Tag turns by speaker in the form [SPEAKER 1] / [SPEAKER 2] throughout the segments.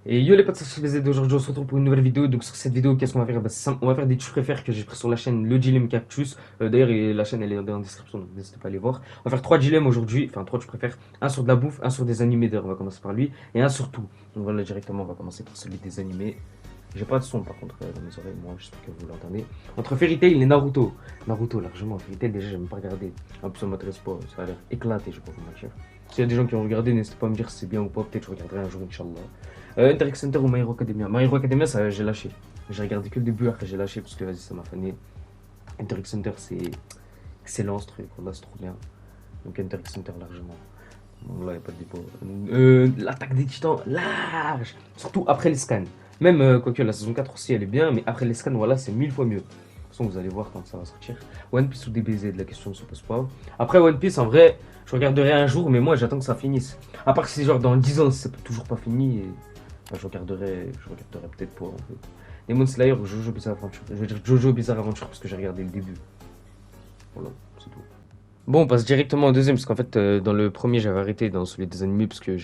[SPEAKER 1] Et yo les potes, ça se faisait d'aujourd'hui, on se retrouve pour une nouvelle vidéo. Donc sur cette vidéo, qu'est-ce qu'on va faire? Bah, c'est simple, on va faire des tu préfères que j'ai pris sur la chaîne Le Dilemme Cactus. D'ailleurs, la chaîne elle est dans la description, donc n'hésitez pas à aller voir. On va faire trois dilemmes aujourd'hui, enfin trois tu préfères. Un sur de la bouffe, un sur des animés, d'ailleurs on va commencer par lui, et un sur tout. Donc voilà, directement on va commencer par celui des animés. J'ai pas de son par contre dans mes oreilles, moi j'espère que vous l'entendez. Entre Fairy Tail et Naruto. Naruto largement, Fairy Tail déjà j'aime pas regarder. En plus ça m'intéresse pas, ça a l'air éclaté, je vais pas vous mentir. S'il y a des gens qui ont regardé, n'hésitez pas à me dire si c'est bien ou pas, peut-être je regarderai un jour, Inch'Allah. Hunter x Hunter ou My Hero Academia. My Hero Academia, ça, j'ai lâché. J'ai regardé que le début, après j'ai lâché parce que vas-y, ça m'a fané. Hunter x Hunter, c'est excellent ce truc, là c'est trop bien. Donc Hunter x Hunter largement. Bon, là, il n'y a pas de débat. L'attaque des titans, large. Surtout après les scans. Même, quoique la saison 4 aussi, elle est bien, mais après les scans, voilà, c'est mille fois mieux. De toute façon, vous allez voir quand ça va sortir. One Piece ou DBZ, la question ne se pose pas. Après One Piece, en vrai, je regarderai un jour, mais moi, j'attends que ça finisse. À part que c'est genre dans 10 ans, si c'est toujours pas fini, et, enfin, je regarderai peut-être pas, en fait. Demon Slayer ou Jojo Bizarre Adventure. Je vais dire Jojo Bizarre Adventure parce que j'ai regardé le début. Voilà, c'est tout. Bon, on passe directement au deuxième, parce qu'en fait, dans le premier, j'avais arrêté dans celui des animés, parce que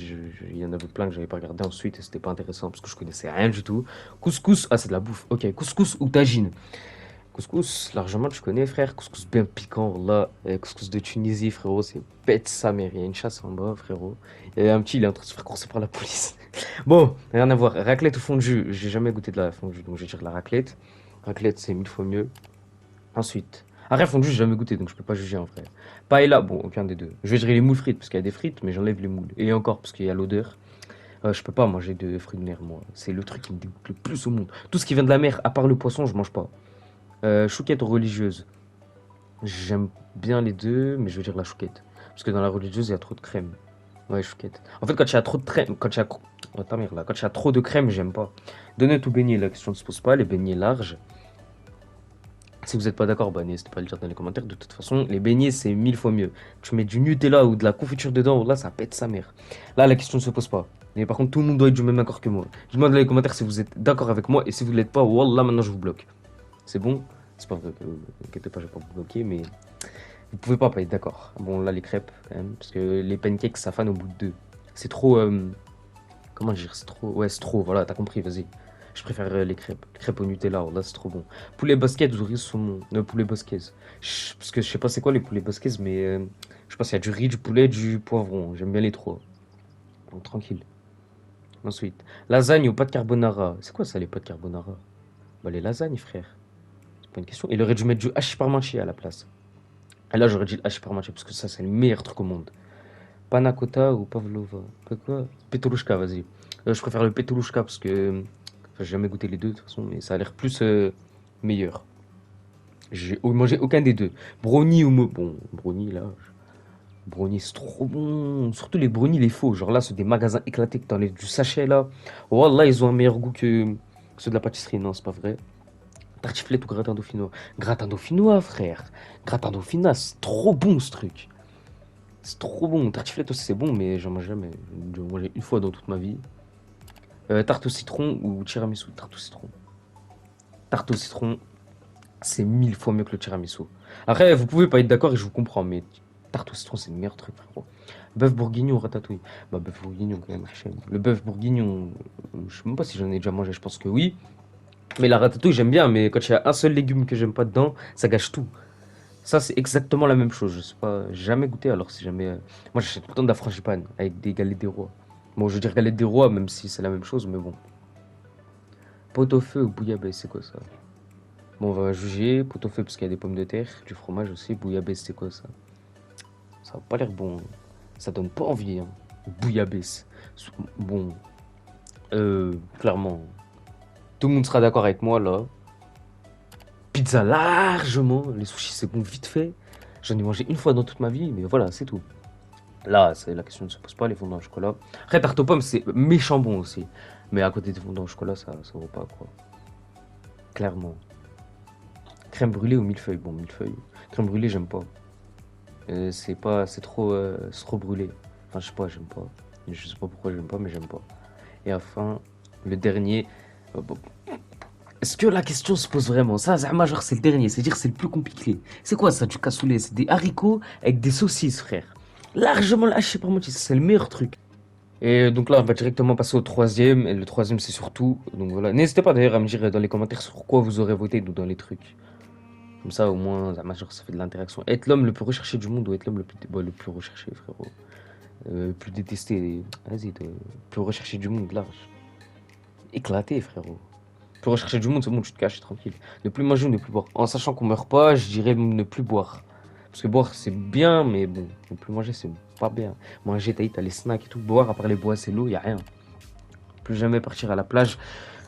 [SPEAKER 1] il y en avait plein que j'avais pas regardé ensuite, et c'était pas intéressant, parce que je connaissais rien du tout. Couscous, ah, c'est de la bouffe, ok. Couscous ou tagine? Couscous, largement, tu connais, frère. Couscous bien piquant, là. Couscous de Tunisie, frérot, c'est bête sa mère. Il y a une chasse en bas, frérot. Il y a un petit, il est en train de se faire courser par la police. Bon, rien à voir. Raclette ou fondue? J'ai jamais goûté de la fondue, donc je vais dire la raclette. Raclette, c'est mille fois mieux. Ensuite, après fondue, j'ai jamais goûté, donc je peux pas juger en vrai. Paella, bon, aucun des deux. Je vais dire les moules frites, parce qu'il y a des frites, mais j'enlève les moules. Et encore, parce qu'il y a l'odeur. Je peux pas manger de fruits de mer, moi. C'est le truc qui me dégoûte le plus au monde. Tout ce qui vient de la mer, à part le poisson, je mange pas. Chouquette ou religieuse? J'aime bien les deux, mais je veux dire la chouquette. Parce que dans la religieuse, il y a trop de crème. Ouais, chouquette. En fait, quand il y a trop de crème, quand il y a... Oh, ta mère, là. Quand il y a trop de crème, j'aime pas. Donut ou beignet, la question ne se pose pas. Les beignets larges. Si vous n'êtes pas d'accord, bah, n'hésitez pas à le dire dans les commentaires. De toute façon, les beignets, c'est mille fois mieux. Tu mets du Nutella ou de la confiture dedans, là, ça pète sa mère. Là, la question ne se pose pas. Mais par contre, tout le monde doit être du même accord que moi. Dites-moi dans les commentaires si vous êtes d'accord avec moi et si vous ne l'êtes pas, wallah, maintenant je vous bloque. C'est bon? C'est pas vrai, ne inquiétez pas, je vais pas vous bloquer, mais vous pouvez pas être d'accord. Bon, là, les crêpes, quand même, parce que les pancakes, ça fane au bout de deux. C'est trop. Comment dire? C'est trop. Ouais, c'est trop, voilà, t'as compris, vas-y. Je préfère les crêpes. Les crêpes au Nutella, là, c'est trop bon. Poulet basket ou riz saumon? Poulet basquez. Parce que je sais pas c'est quoi les poulets basquez, mais je pense qu'il y a du riz, du poulet, du poivron. J'aime bien les trois. Donc, tranquille. Ensuite, lasagne ou pâte carbonara? C'est quoi ça, les pâtes carbonara? Bah, les lasagnes, frère. C'est pas une question. Il aurait dû mettre du hachis parmentier à la place. Et là, j'aurais dit le hachis parmentier, parce que ça, c'est le meilleur truc au monde. Panna cotta ou pavlova? Quoi? Petrouchka, vas-y. Je préfère le petrouchka parce que. Enfin, j'ai jamais goûté les deux de toute façon, mais ça a l'air plus meilleur. J'ai mangé aucun des deux. Brownie ou bon, brownie là. Brownie c'est trop bon. Surtout les brownies, les faux. Genre là, ceux des magasins éclatés que t'enlèves du sachet là. Wallah, ils ont un meilleur goût que ceux de la pâtisserie. Non, c'est pas vrai. Tartiflette ou gratin dauphinois? Gratin dauphinois, frère. Gratin dauphinois, c'est trop bon ce truc. C'est trop bon. Tartiflette aussi, c'est bon, mais j'en mange jamais. J'en ai mangé une fois dans toute ma vie. Tarte au citron ou tiramisu? Tarte au citron. Tarte au citron, c'est mille fois mieux que le tiramisu. Après, vous pouvez pas être d'accord et je vous comprends, mais tarte au citron, c'est le meilleur truc, frérot. Bœuf bourguignon ou ratatouille? Bah, bœuf bourguignon, quand même, Hachem. Le bœuf bourguignon, je sais même pas si j'en ai déjà mangé, je pense que oui. Mais la ratatouille, j'aime bien, mais quand il y a un seul légume que j'aime pas dedans, ça gâche tout. Ça, c'est exactement la même chose. Je sais pas, j'ai jamais goûté, alors si jamais. Moi, j'achète tout le temps de la frangipane avec des galettes des rois. Bon, je veux dire galette des rois, même si c'est la même chose, mais bon. Pot-au-feu ou bouillabaisse, c'est quoi ça? Bon, on va juger. Pot-au-feu parce qu'il y a des pommes de terre, du fromage aussi. Bouillabaisse, c'est quoi ça? Ça a pas l'air bon. Ça donne pas envie, hein. Bouillabaisse. Bon, clairement, tout le monde sera d'accord avec moi là. Pizza largement. Les sushis, c'est bon vite fait. J'en ai mangé une fois dans toute ma vie, mais voilà, c'est tout. Là, c'est la question ne se pose pas, les fondants au chocolat. Après, tarte aux pommes, c'est méchant bon aussi. Mais à côté des fondants au chocolat, ça vaut pas, quoi. Clairement. Crème brûlée ou millefeuille? Bon, millefeuille. Crème brûlée, j'aime pas. C'est pas, c'est trop brûlé. Enfin, je sais pas, j'aime pas. Je sais pas pourquoi j'aime pas, mais j'aime pas. Et enfin, le dernier. Bon. Est-ce que la question se pose vraiment? Ça, Zama, genre, c'est le dernier, c'est-à-dire c'est le plus compliqué. C'est quoi ça, du cassoulet? C'est des haricots avec des saucisses, frère. Largement lâché par moi, c'est le meilleur truc. Et donc là, on va directement passer au troisième. Et le troisième, c'est surtout. Donc voilà. N'hésitez pas d'ailleurs à me dire dans les commentaires sur quoi vous aurez voté ou dans les trucs. Comme ça, au moins, genre, ça fait de l'interaction. Être l'homme le plus recherché du monde ou être l'homme le plus, bon, le plus recherché, frérot. Le plus détesté. Vas-y, le plus recherché du monde, large. Éclaté, frérot. Le plus recherché du monde, c'est bon, tu te caches, tranquille. Ne plus manger ou ne plus boire. En sachant qu'on meurt pas, je dirais ne plus boire. Parce que boire, c'est bien, mais bon, ne plus manger, c'est pas bien. Manger, t'as les snacks et tout. Boire, à part les bois, c'est l'eau, y a rien. Plus jamais partir à la plage.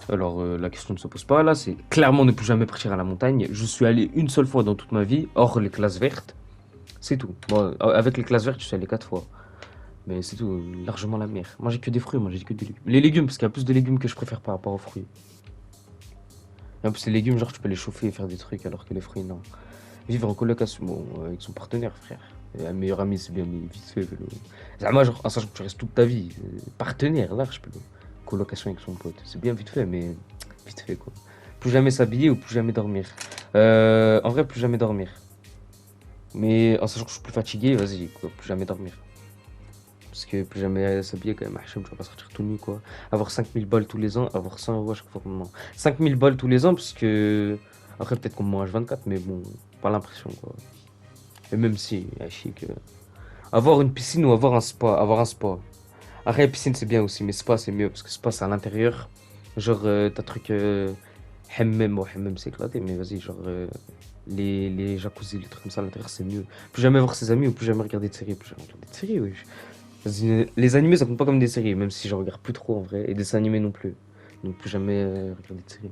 [SPEAKER 1] Alors, la question ne se pose pas là, c'est clairement ne plus jamais partir à la montagne. Je suis allé une seule fois dans toute ma vie, hors les classes vertes. C'est tout. Bon, avec les classes vertes, je suis allé 4 fois. Mais c'est tout, largement la mer. Manger que des fruits, manger que des légumes. Les légumes, parce qu'il y a plus de légumes que je préfère par rapport aux fruits. Et en plus, les légumes, genre, tu peux les chauffer et faire des trucs, alors que les fruits, non. Vivre en colocation, bon, avec son partenaire, frère. Et un meilleur ami, c'est bien, mais vite fait, vélo. Moi, genre, en sachant que tu restes toute ta vie, partenaire, large, vélo. Colocation avec son pote. C'est bien vite fait, mais vite fait, quoi. Plus jamais s'habiller ou plus jamais dormir. En vrai, plus jamais dormir. Mais en sachant que je suis plus fatigué, vas-y, quoi, plus jamais dormir. Parce que plus jamais s'habiller, quand même, Hachem, tu vas pas sortir tout nu, quoi. Avoir 5000 balles tous les ans, avoir 100 euros à chaque fois qu'on ment. 5000 balles tous les ans, parce que. Après, peut-être qu'on me mange 24, mais bon, pas l'impression, quoi. Et même si, chic. Avoir une piscine ou avoir un spa. Avoir un spa. Après, piscine, c'est bien aussi, mais spa, c'est mieux, parce que spa, c'est à l'intérieur. Genre, t'as truc. Hammam, ou hammam, c'est éclaté, mais vas-y, genre. Les jacuzzi, les trucs comme ça à l'intérieur, c'est mieux. Plus jamais voir ses amis ou plus jamais regarder de séries. Plus jamais regarder de séries, oui. Vas-y, les animés, ça compte pas comme des séries, même si je regarde plus trop en vrai, et des dessins animés non plus. Donc plus jamais regarder de séries.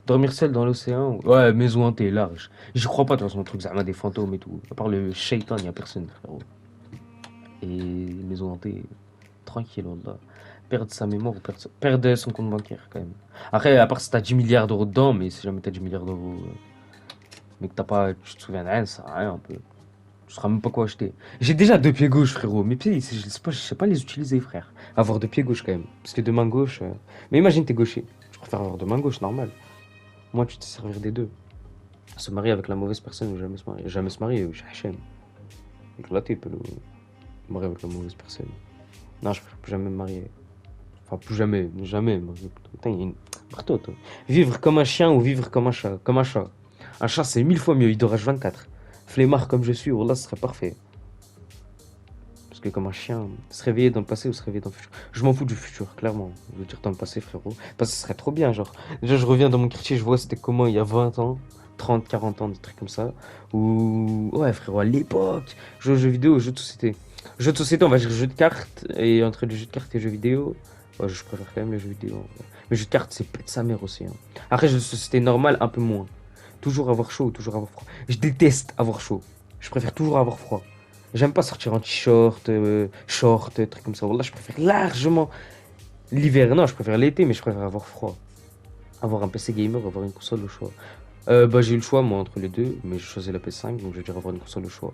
[SPEAKER 1] Dormir seul dans l'océan, ouais, maison hantée, large. J'y crois pas de toute façon, le truc, ça des fantômes et tout. À part le shaitan, y a personne, frérot. Et maison hantée, tranquille, là. Perdre sa mémoire ou perdre son compte bancaire, quand même. Après, à part si t'as 10 milliards d'euros dedans, mais si jamais t'as 10 milliards d'euros, mais que t'as pas, tu te souviens de rien, ça sert à rien un peu. Je saurais même pas quoi acheter. J'ai déjà deux pieds gauches, frérot. Mes pieds, je sais pas les utiliser, frère. Avoir deux pieds gauches quand même. Parce que deux mains gauches. Mais imagine, t'es gaucher. Je préfère avoir deux mains gauches, normal. Moi, tu te servir des deux. Se marier avec la mauvaise personne ou jamais se marier. Jamais se marier, j'ai Hachem. Éclaté, peut le marier avec la mauvaise personne. Non, je préfère plus jamais me marier. Enfin, plus jamais. Jamais. Putain, il y a une. Marteau, toi. Vivre comme un chien ou vivre comme un chat. Comme un chat. Un chat, c'est 1000 fois mieux. Il dort H24. Flemmard comme je suis, oh là, ce serait parfait. Parce que comme un chien, se réveiller dans le passé ou se réveiller dans le futur. Je m'en fous du futur, clairement. Je veux dire dans le passé, frérot. Parce que ce serait trop bien, genre. Déjà, je reviens dans mon quartier, je vois c'était comment il y a 20 ans, 30, 40 ans, des trucs comme ça. Ou. Ouais, frérot, à l'époque. Jeux vidéo, jeux de société. Jeux de société, on va dire jeux de cartes. Et entre les jeux de cartes et les jeux vidéo, ouais, je préfère quand même les jeux vidéo. En vrai. Mais jeux de cartes, c'est pète sa mère aussi. Hein. Après, jeux de société normal, un peu moins. Toujours avoir chaud ou toujours avoir froid. Je déteste avoir chaud. Je préfère toujours avoir froid. J'aime pas sortir en t-shirt, short, trucs comme ça. Voilà, je préfère largement l'hiver. Non, je préfère l'été, mais je préfère avoir froid. Avoir un PC gamer, avoir une console au choix. J'ai eu le choix, moi, entre les deux, mais j'ai choisi la PS5, donc je vais dire avoir une console au choix.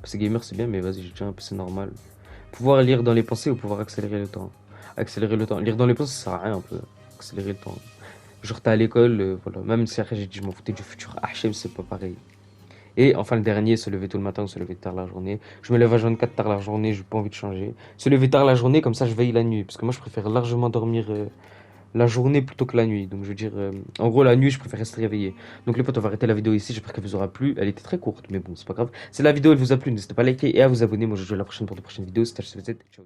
[SPEAKER 1] PC gamer, c'est bien, mais vas-y, j'ai déjà un PC normal. Pouvoir lire dans les pensées ou pouvoir accélérer le temps. Accélérer le temps. Lire dans les pensées, ça sert à rien un peu. Accélérer le temps. Genre, t'es à l'école, voilà. Même si après j'ai dit je m'en foutais du futur. HM, c'est pas pareil. Et enfin, le dernier, se lever tôt le matin ou se lever tard la journée. Je me lève à 24 tard la journée, j'ai pas envie de changer. Se lever tard la journée, comme ça je veille la nuit. Parce que moi, je préfère largement dormir la journée plutôt que la nuit. Donc, je veux dire, en gros, la nuit, je préfère rester réveillé. Donc, les potes, on va arrêter la vidéo ici. J'espère qu'elle vous aura plu. Elle était très courte, mais bon, c'est pas grave. Si la vidéo, elle vous a plu, n'hésitez pas à liker et à vous abonner. Moi, je vous dis à la prochaine pour de prochaines vidéos. C'était HCVZ. Ciao.